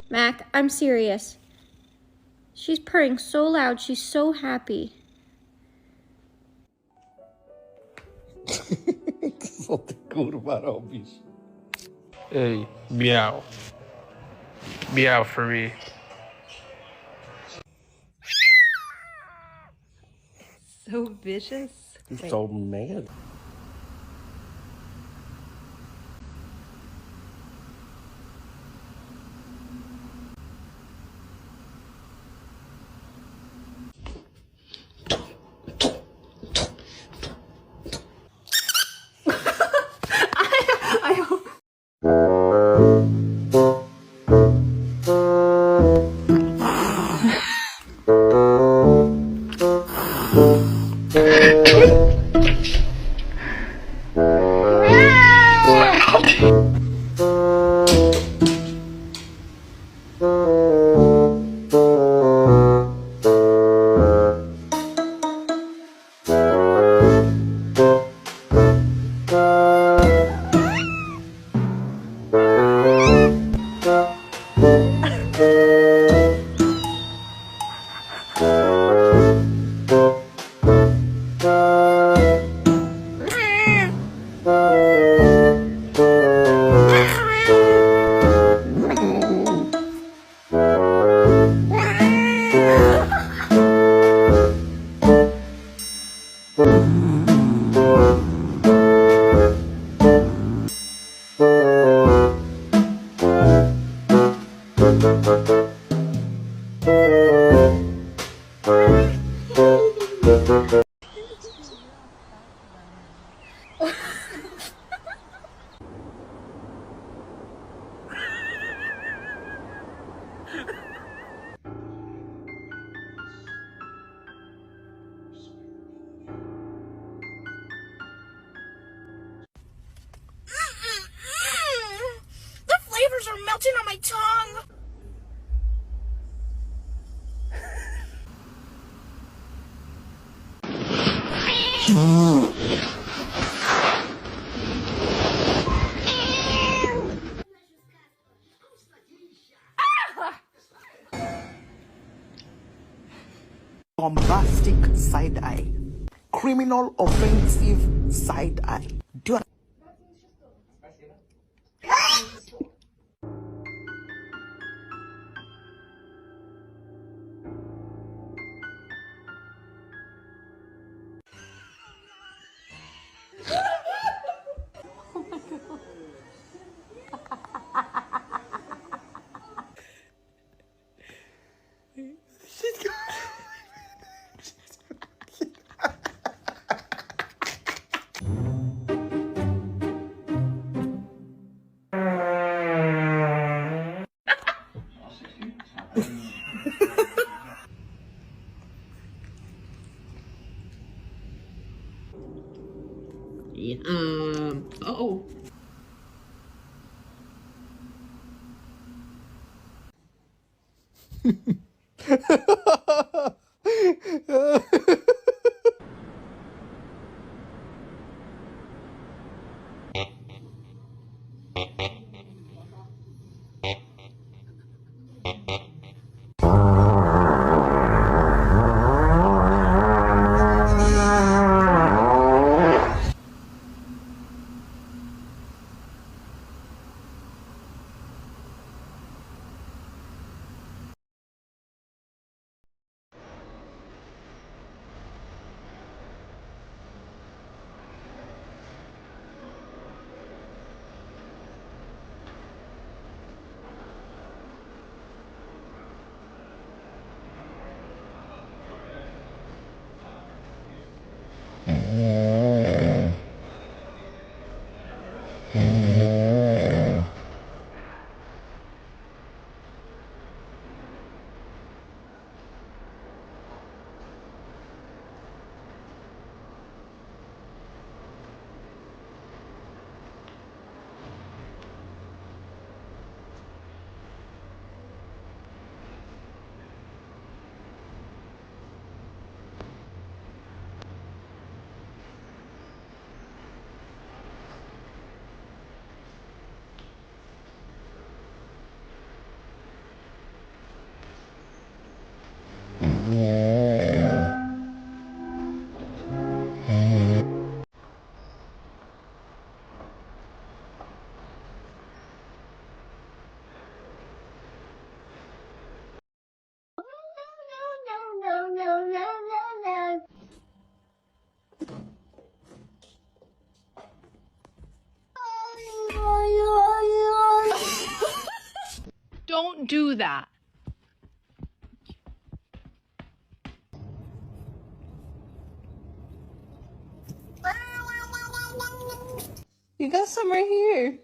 Mac, I'm serious. She's purring so loud, she's so happy. Só tem que curvar ao bicho. Hey, meow. Meow for me. So vicious. He's so mad. I hope. The flavors are melting on my tongue. Bombastic side eye, criminal offensive side eye. Do you Oh. Don't do that. You got some right here.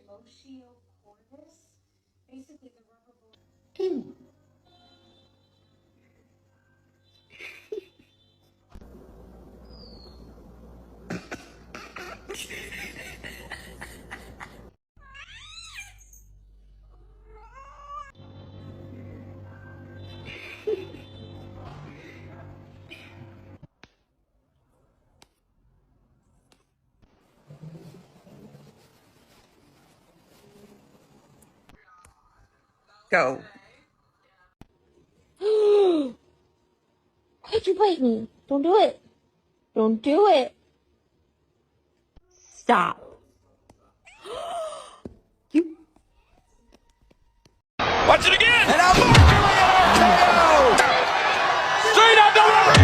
Go. Why'd you bite me? Don't do it. Don't do it. Stop. Watch it again! And I'm RKO! Straight up delivery!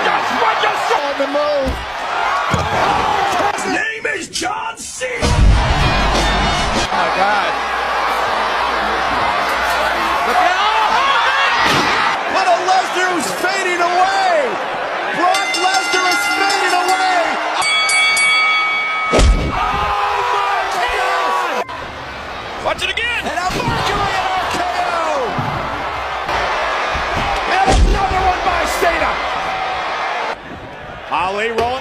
Just what you saw on the move! His name is John C. Oh my God! Look at what a Lesnar who's fading away! Brock Lesnar is fading away! Watch it again! And I'm Mercury RKO! And another one by Cena! Ali rolls.